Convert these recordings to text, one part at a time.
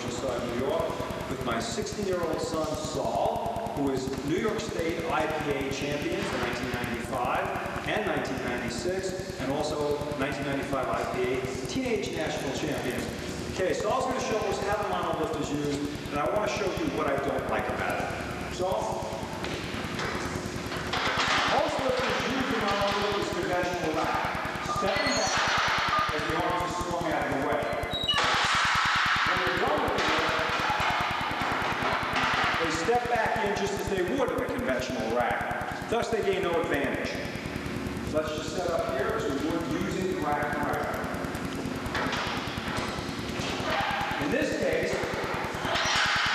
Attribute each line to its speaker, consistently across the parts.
Speaker 1: Oceanside, New York, with my 16-year-old son, Saul, who is New York State IPA champion for 1995 and 1996, and also 1995 IPA Teenage National Champion. Okay, Saul's going to show us how the monolift is used, and I want to show you what I don't like about it. So, most lifters use the monolift as conventional rack, stepping back as the arms are swung out of the way. When they're done with the lift, they step back in just as they would in a conventional rack. Thus, they gain no advantage. Let's just set up here as we would using the rack right. In this case,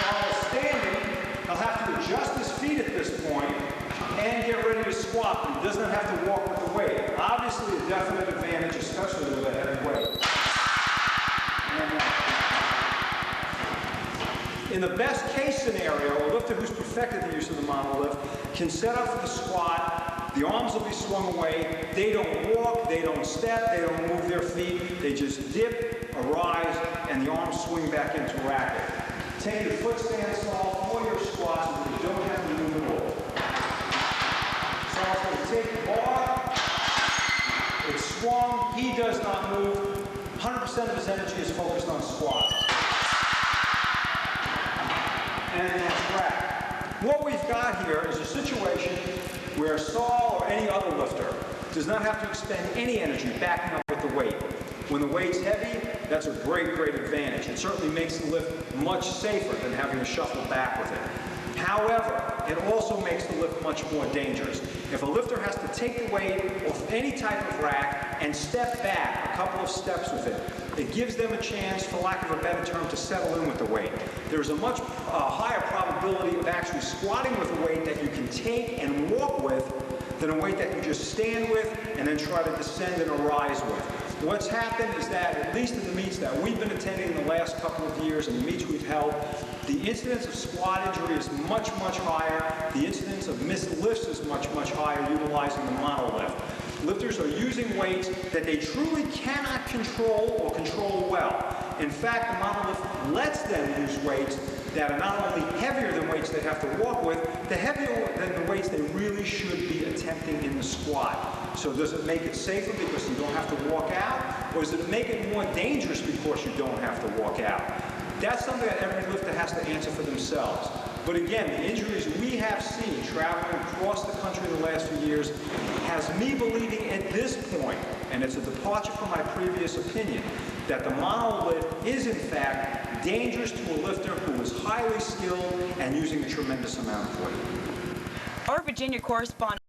Speaker 1: while standing, he'll have to adjust his feet at this point and get ready to squat, but he does not have to walk with the weight. Obviously, a definite advantage, especially with a heavy weight. In the best case scenario, a lifter who's perfected the use of the monolift can set up for the squat. The arms will be swung away. They don't walk, they don't step, they don't move their feet. They just dip, arise, and the arms swing back into racket. Take your foot stand, Saul, for your squats so that you don't have to move at all. Saul's going to take the bar. It's swung. He does not move. 100% of his energy is focused on squat. And that's rack. What we've got here is a situation where Saul or any other lifter does not have to expend any energy backing up with the weight. When the weight's heavy, that's a great, great advantage. It certainly makes the lift much safer than having to shuffle back with it. However, it also makes the lift much more dangerous. If a lifter has to take the weight off any type of rack and step back a couple of steps with it, it gives them a chance, for lack of a better term, to settle in with the weight. There's a much higher probability of actually squatting with a weight that you can take and walk with than a weight that you just stand with and then try to descend and arise with. What's happened is that, at least in the meets that we've been attending in the last couple of years and the meets we've held, the incidence of squat injury is much, much higher. The incidence of missed lifts is much, much higher utilizing the monolift. Lifters are using weights that they truly cannot control or control well. In fact, the monolift lets them use weights that are not only heavier than weights they have to walk with, they're heavier than the weights they really should be attempting in the squat. So does it make it safer because you don't have to walk out, or does it make it more dangerous because you don't have to walk out? That's something that every lifter has to answer for themselves. But again, the injuries we have seen traveling across the country in the last few years has me believing at this point, and it's a departure from my previous opinion, that the monolift is in fact dangerous to a lifter who is highly skilled and using a tremendous amount of weight.
Speaker 2: Our Virginia correspondent